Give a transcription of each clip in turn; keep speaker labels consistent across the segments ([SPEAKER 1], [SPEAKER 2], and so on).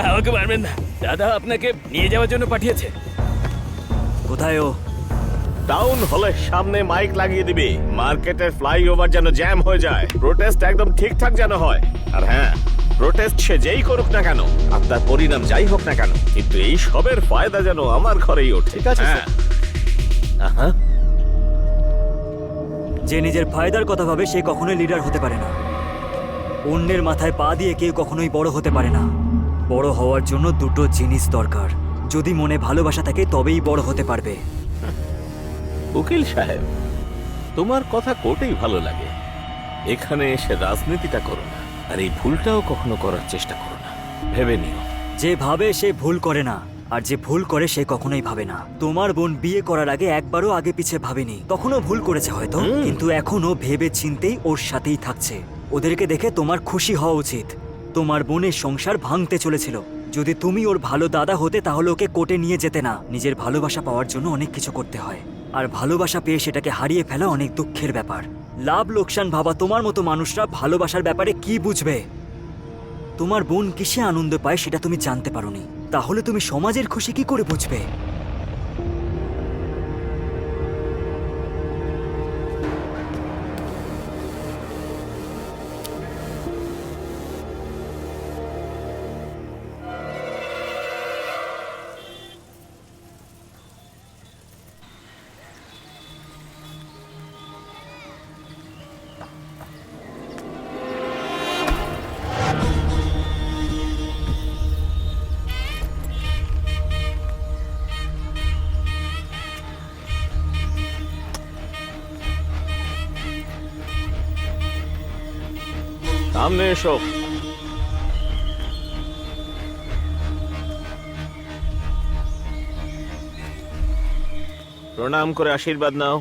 [SPEAKER 1] আমাকে মারবেন না, দাদা আপনাকে নিয়ে যাওয়ার জন্য পাঠিয়েছে।
[SPEAKER 2] কোথায় ও?
[SPEAKER 3] টাউন হলের সামনে মাইক লাগিয়ে দিবি, মার্কেটের ফ্লাইওভার যেন জ্যাম হয়ে যায়, প্রোটেস্ট একদম ঠিকঠাক যেন হয়। আর হ্যাঁ, প্রোটেস্ট সে যেই করুক না কেন, আর তার পরিণাম যাই হোক না কেন, কিন্তু এই সবের ফায়দা যেন আমার ঘরেই ওঠে।
[SPEAKER 4] ঠিক আছে, স্যার।
[SPEAKER 3] হ্যাঁ।
[SPEAKER 2] যে নিজের ফায়দার কথা ভাবে সে কখনোই লিডার হতে পারে না। অন্যের মাথায় পা দিয়ে কেউ কখনোই বড় হতে পারে না। বড় হওয়ার জন্য দুটো জিনিস দরকার। যদি মনে ভালোবাসা থাকে তবেই বড় হতে পারবে।
[SPEAKER 3] উকিল সাহেব, তোমার কথা কোটেই ভালো লাগে। এখানে এসে রাজনীতিটা করো না, আর এই ভুলটাও কখনো করার চেষ্টা করো না। ভেবে নিও,
[SPEAKER 2] যে ভাবে সে ভুল করে না, আর যে ভুল করে সে কখনোই ভাবে না। তোমার বোন বিয়ে করার আগে একবারও আগে পিছে ভাবেনি, তখনও ভুল করেছে হয়তো, কিন্তু এখনো ভেবে চিন্তেই ওর সাথেই থাকছে। ওদেরকে দেখে তোমার খুশি হওয়া উচিত। তোমার বোনের সংসার ভাঙতে চলেছিল। যদি তুমি ওর ভালো দাদা হতে তাহলে ওকে কোর্টে নিয়ে যেতে না। নিজের ভালোবাসা পাওয়ার জন্য অনেক কিছু করতে হয়, আর ভালোবাসা পেয়ে সেটাকে হারিয়ে ফেলা অনেক দুঃখের ব্যাপার। লাভ লোকসান ভাবা তোমার মতো মানুষরা ভালোবাসার ব্যাপারে কি বুঝবে? তোমার বোন কিসে আনন্দ পায় সেটা তুমি জানতে পারোনি, তাহলে তুমি সমাজের খুশি কি করে বুঝবে?
[SPEAKER 3] সামনে এসো। প্রণাম করে আশীর্বাদ নাও।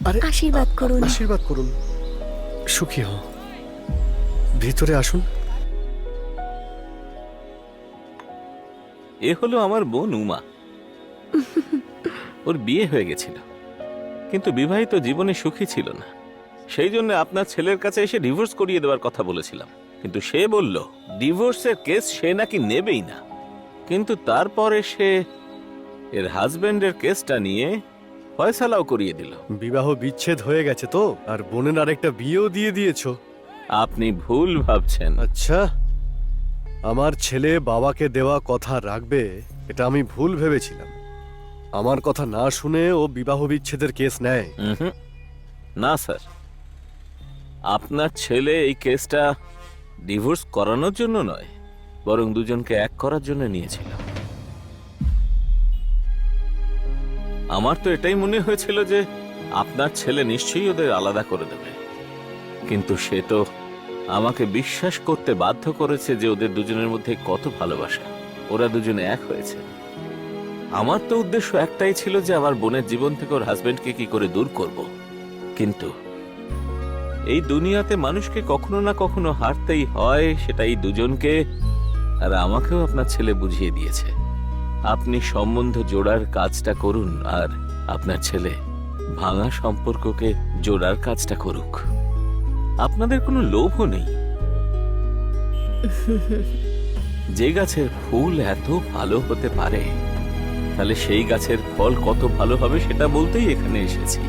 [SPEAKER 4] আরে
[SPEAKER 5] আশীর্বাদ করুন।
[SPEAKER 4] আশীর্বাদ করুন, সুখী হও। ভিতরে আসুন।
[SPEAKER 3] এ হলো আমার বোন উমা। ওর বিয়ে হয়ে গেছিল, কিন্তু বিবাহিত জীবনে সুখী ছিল না। সেই জন্য আপনার ছেলের কাছে এসে ডিভোর্স করিয়ে দেওয়ার কথা বলেছিলাম, কিন্তু সে বলল ডিভোর্সের কেস সে নাকি নেবেই না। কিন্তু তারপরে সে এর হাজবেন্ডের কেসটা নিয়ে ফয়সালাও করিয়ে দিল।
[SPEAKER 4] বিবাহ বিচ্ছেদ হয়ে গেছে তো, আর বোনের আরেকটা বিয়েও দিয়ে দিয়েছো।
[SPEAKER 3] আপনি ভুল ভাবছেন।
[SPEAKER 4] আচ্ছা, আমার ছেলে বাবাকে দেওয়া কথা রাখবে এটা আমি ভুল ভেবেছিলাম। আমার কথা না শুনে ও বিবাহ বিচ্ছেদের কেস নেয়।
[SPEAKER 3] না স্যার, আপনার ছেলে এই কেসটা ডিভোর্স করানোর জন্য নয়, বরং দুজনকে এক করার জন্য নিয়েছিল। আমার তো এটাই মনে হয়েছিল যে আপনার ছেলে নিশ্চয়ই ওদের আলাদা করে দেবে, কিন্তু সে তো আমাকে বিশ্বাস করতে বাধ্য করেছে যে ওদের দুজনের মধ্যে কত ভালোবাসা, ওরা দুজনে এক হয়েছে। আমার তো উদ্দেশ্য একটাই ছিল যে আমার বোনের জীবন থেকে ওর হাজবেন্ডকে কি করে দূর করব, কিন্তু এই দুনিয়াতে মানুষকে কখনো না কখনো হারতেই হয়, সেটা এই দুজনকে আর আমাকেও আপনার ছেলে বুঝিয়ে দিয়েছে। আপনি সম্বন্ধ জোড়ার কাজটা করুন, আর আপনার ছেলে ভাঙা সম্পর্ককে জোড়ার কাজটা করুক। আপনাদের কোনো লোভও নেই। যে গাছের ফুল এত ভালো হতে পারে, তাহলে সেই গাছের ফল কত ভালো হবে সেটা বলতেই এখানে এসেছি।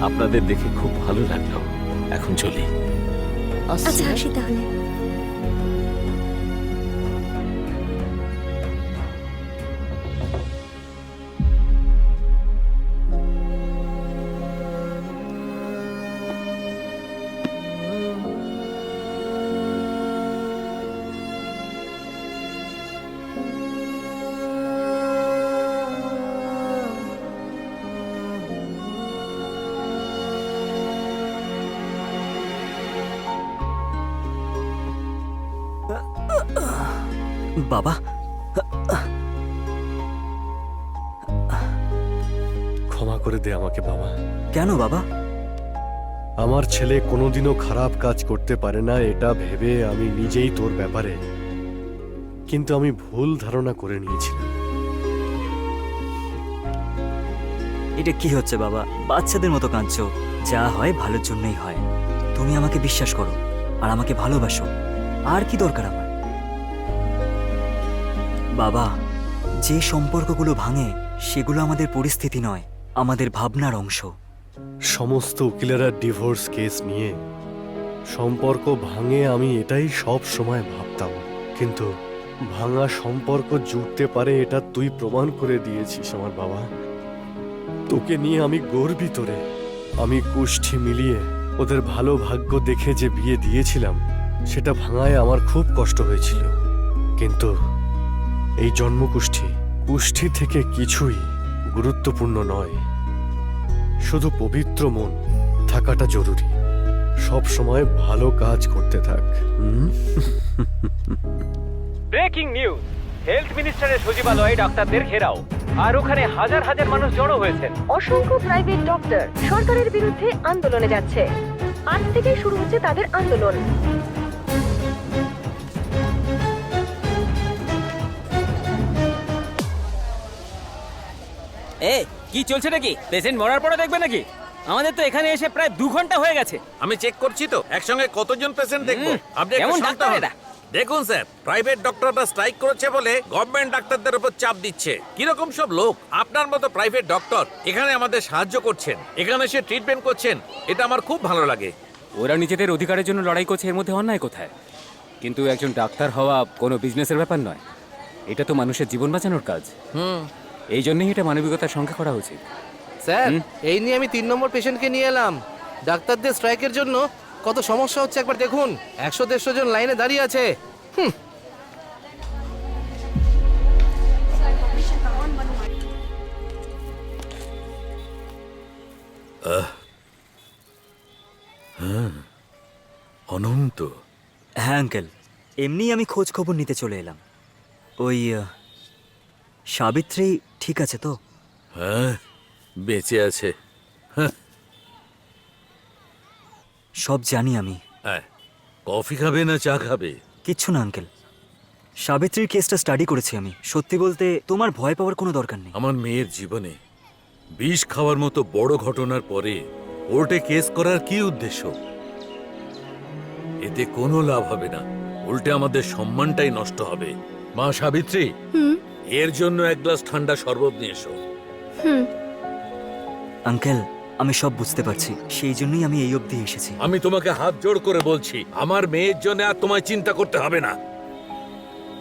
[SPEAKER 3] আপনাদের দেখে খুব ভালো লাগলো, এখন চলি।
[SPEAKER 5] আচ্ছা, আসি তাহলে।
[SPEAKER 2] বাবা,
[SPEAKER 4] ক্ষমা করে দে আমাকে বাবা।
[SPEAKER 2] কেন বাবা?
[SPEAKER 4] আমার ছেলে কোনোদিনও খারাপ কাজ করতে পারে না এটা ভেবে আমি নিজেই তোর ব্যাপারে, কিন্তু আমি ভুল ধারণা করে নিয়েছিলাম।
[SPEAKER 2] এটা কি হচ্ছে বাবা? বাচ্চাদের মতো কাঁদছো। যা হয় ভালোর জন্যই হয়। তুমি আমাকে বিশ্বাস করো আর আমাকে ভালোবাসো। আর কি দরকার আমার? বাবা, যে সম্পর্কগুলো ভাঙে সেগুলো আমাদের পরিস্থিতি নয়, আমাদের ভাবনার অংশ।
[SPEAKER 4] সমস্ত উকিলেরা ডিভোর্স কেস নিয়ে সম্পর্ক ভাঙে, আমি এটাই সব সময় ভাবতাম, কিন্তু ভাঙা সম্পর্ক জুড়তে পারে এটা তুই প্রমাণ করে দিয়েছিস আমার বাবা। তোকে নিয়ে আমি গর্বিত রে। আমি কুষ্ঠি মিলিয়ে ওদের ভালো ভাগ্য দেখে যে বিয়ে দিয়েছিলাম সেটা ভাঙায় আমার খুব কষ্ট হয়েছিল, কিন্তু এই জন্মকুষ্ঠি কুষ্ঠি থেকে কিছুই গুরুত্বপূর্ণ নয়। শুধু পবিত্র মন থাকাটা জরুরি। সব সময় ভালো কাজ করতে থাক।
[SPEAKER 1] ব্রেকিং নিউজ, হেলথ মিনিস্টারের সচিবালয়ে ডাক্তারদের ঘেরাও, আর ওখানে হাজার হাজার মানুষ জড়ো হয়েছেন।
[SPEAKER 5] অসংখ্য প্রাইভেট ডক্টর সরকারের বিরুদ্ধে আন্দোলনে যাচ্ছে। আজ থেকেই শুরু হচ্ছে তাদের আন্দোলন।
[SPEAKER 1] এ কি চলছে নাকি? পেশেন্ট মরার পরে দেখবে নাকি? আমাদের তো এখানে এসে প্রায় 2 ঘন্টা হয়ে গেছে।
[SPEAKER 6] আমি চেক করছি তো একসঙ্গে কতজন পেশেন্ট দেখবো। আপনি একটু
[SPEAKER 1] কেমন
[SPEAKER 6] শান্ত
[SPEAKER 1] ডাক্তার
[SPEAKER 6] হন।
[SPEAKER 1] এরা?
[SPEAKER 6] দেখুন স্যার, প্রাইভেট ডক্টররা স্ট্রাইক করেছে বলে গভর্নমেন্ট ডাক্তারদের উপর চাপ দিচ্ছে। কিরকম সব লোক! আপনার মতো প্রাইভেট ডক্টর এখানে আমাদের সাহায্য করছেন, এখানে এসে ট্রিটমেন্ট করছেন, এটা আমার খুব ভালো লাগে।
[SPEAKER 1] ওরা নিজেদের অধিকারের জন্য লড়াই করছে, এর মধ্যে অন্যায় কোথায়? কিন্তু একজন ডাক্তার হওয়া কোনো বিজনেসের ব্যাপার নয়, এটা তো মানুষের জীবন বাঁচানোর কাজ। এই জন্যই এটা মানবিকতার সঙ্গে করা উচিত।
[SPEAKER 7] স্যার, এই নিয়ে আমি 3 নম্বর পেশেন্টকে নিয়ে এলাম। ডাক্তারদের স্ট্রাইকের জন্য কত সমস্যা হচ্ছে একবার দেখুন। 100-150 জন লাইনে দাঁড়িয়ে আছে।
[SPEAKER 6] অনন্ত,
[SPEAKER 2] হ্যাঁ আঙ্কেল, এমনি আমি খোঁজ খবর নিতে চলে এলাম। ওই সাবিত্রী ঠিক আছে তো?
[SPEAKER 6] হ্যাঁ বেঁচে আছে।
[SPEAKER 2] সব জানি আমি।
[SPEAKER 6] হ্যাঁ, কফি খাবে না চা খাবে?
[SPEAKER 2] কিচ্ছু না আঙ্কেল, সাবিত্রীর কেসটা স্টাডি করেছি আমি। সত্যি বলতে তোমার ভয় পাওয়ার কোনো দরকার নেই।
[SPEAKER 6] আমার মেয়ের জীবনে বিষ খাওয়ার মতো বড় ঘটনার পরে কোর্টে কেস করার কি উদ্দেশ্য? এতে কোনো লাভ হবে না, উল্টে আমাদের সম্মানটাই নষ্ট হবে। মা সাবিত্রী, এর জন্য 1 গ্লাস ঠান্ডা শরবত নিয়ে এসো।
[SPEAKER 2] আঙ্কেল, আমি সব বুঝতে পারছি, সেই জন্যই আমি এই অবধি এসেছি।
[SPEAKER 6] আমি তোমাকে হাত জোড় করে বলছি, আমার মেয়ের জন্য আর তোমায় চিন্তা করতে হবে না।